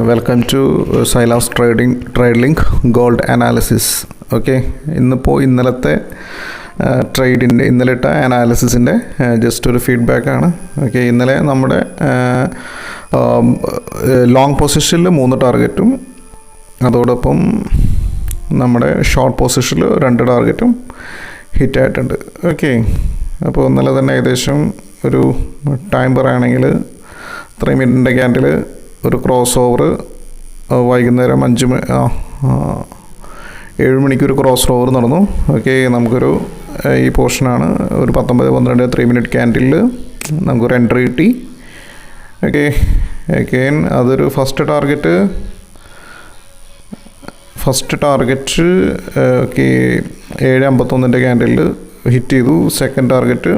Welcome to Silas trade link gold analysis. Okay, ഇന്നലത്തെ ഇന്നലെ ഇട്ട അനാലിസിസിൻ്റെ ജസ്റ്റ് ഒരു ഫീഡ്ബാക്കാണ്. ഓക്കെ, ഇന്നലെ നമ്മുടെ ലോങ് പൊസിഷനിൽ 3 ടാർഗറ്റും അതോടൊപ്പം നമ്മുടെ ഷോർട്ട് പൊസിഷനിൽ 2 ടാർഗറ്റും ഹിറ്റായിട്ടുണ്ട്. ഓക്കെ, അപ്പോൾ ഇന്നലെ തന്നെ ഏകദേശം ഒരു ടൈം പറയുകയാണെങ്കിൽ 3 മിനിറ്റിൻ്റെ ക്യാൻഡിൽ ഒരു ക്രോസ് ഓവർ വൈകുന്നേരം 7 മണിക്ക് ഒരു ക്രോസ് ഓവർ നടന്നു. ഓക്കെ, നമുക്കൊരു ഈ പോർഷനാണ് ഒരു 19-12 3 മിനിറ്റ് ക്യാൻഡിലിൽ നമുക്കൊരു എൻട്രി കിട്ടി. ഓക്കെ, അഗെയിൻ അതൊരു ഫസ്റ്റ് ടാർഗറ്റ് ഓക്കെ 7:51 ക്യാൻഡിലിൽ ഹിറ്റ് ചെയ്തു. സെക്കൻഡ് ടാർഗറ്റ്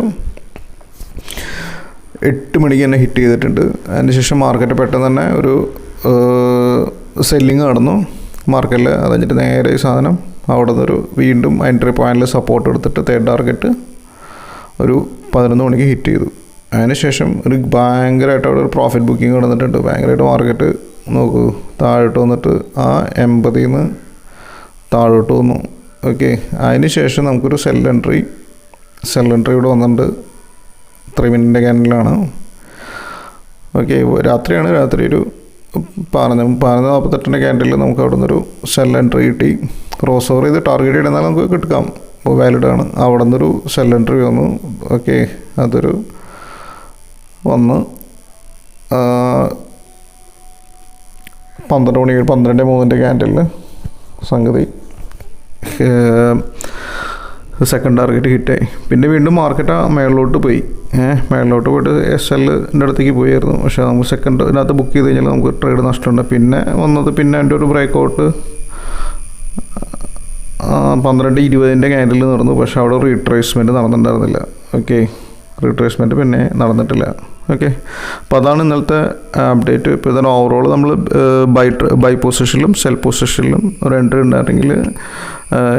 8 മണിക്ക് തന്നെ ഹിറ്റ് ചെയ്തിട്ടുണ്ട്. അതിനുശേഷം മാർക്കറ്റ് പെട്ടെന്ന് തന്നെ ഒരു സെല്ലിങ് നടന്നു മാർക്കറ്റിൽ. അത് കഴിഞ്ഞിട്ട് നേരെ ഈ സാധനം അവിടെ നിന്നൊരു വീണ്ടും എൻട്രി പോയിന്റിൽ സപ്പോർട്ട് എടുത്തിട്ട് തേർഡ് ടാർഗറ്റ് ഒരു 11 മണിക്ക് ഹിറ്റ് ചെയ്തു. അതിനുശേഷം ഒരു ഭയങ്കരമായിട്ട് അവിടെ ഒരു പ്രോഫിറ്റ് ബുക്കിംഗ് നടന്നിട്ടുണ്ട്. ഭയങ്കരമായിട്ട് മാർക്കറ്റ് നോക്കൂ താഴോട്ട് വന്നിട്ട് ആ 80 നിന്ന് താഴോട്ട് വന്നു. ഓക്കെ, അതിനുശേഷം നമുക്കൊരു സെൽ എൻട്രി ഇവിടെ വന്നിട്ടുണ്ട്. 3 മിനിറ്റിൻ്റെ ക്യാൻഡിലാണ്. ഓക്കെ, രാത്രിയാണ്. രാത്രി ഒരു 11:48 ക്യാൻഡിൽ നമുക്ക് അവിടെ നിന്നൊരു സെൽ എൻട്രി കിട്ടി. ക്രോസ് ഓവർ ചെയ്ത് ടാർഗറ്റ് ഇടുന്നാൽ നമുക്ക് കിട്ടാം, വാലിഡാണ്. അവിടെ നിന്നൊരു സെൽ എൻട്രി വന്നു. ഓക്കെ, അതൊരു വന്ന് 12:03 ക്യാൻഡിലിന് സംഗതി സെക്കൻഡ് ടാർഗറ്റ് ഹിറ്റായി. പിന്നെ വീണ്ടും മാർക്കറ്റ് മേളിലോട്ട് പോയി. മേളിലോട്ട് പോയിട്ട് SLൻ്റെ അടുത്തേക്ക് പോയായിരുന്നു. പക്ഷേ നമുക്ക് സെക്കൻഡിനകത്ത് ബുക്ക് ചെയ്ത് കഴിഞ്ഞാൽ നമുക്ക് ട്രേഡ് നഷ്ടമുണ്ട്. പിന്നെ അതിൻ്റെ ഒരു ബ്രേക്കൗട്ട് 12:20 ക്യാൻഡിൽ നടന്നു. പക്ഷേ അവിടെ റീട്രേസ്മെൻറ്റ് നടന്നിട്ടുണ്ടായിരുന്നില്ല. ഓക്കെ, റീട്രേസ്മെൻറ്റ് പിന്നെ നടന്നിട്ടില്ല. ഓക്കെ, അപ്പോൾ അതാണ് ഇന്നലത്തെ അപ്ഡേറ്റ്. ഇപ്പോൾ ഇതിന് ഓവറോൾ നമ്മൾ ബൈ പൊസിഷനിലും സെൽ പൊസിഷനിലും ഒരു എൻട്രി ഉണ്ടായിരുന്നെങ്കിൽ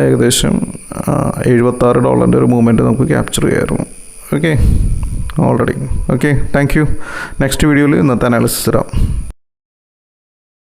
ഏകദേശം $76 ഒരു മൂവ്മെൻറ്റ് നമുക്ക് ക്യാപ്ചർ ചെയ്യാമായിരുന്നു. Okay, already. Okay, thank you. Next വീഡിയോയിൽ ഇന്നത്തെ അനാലിസിസ് തരാം.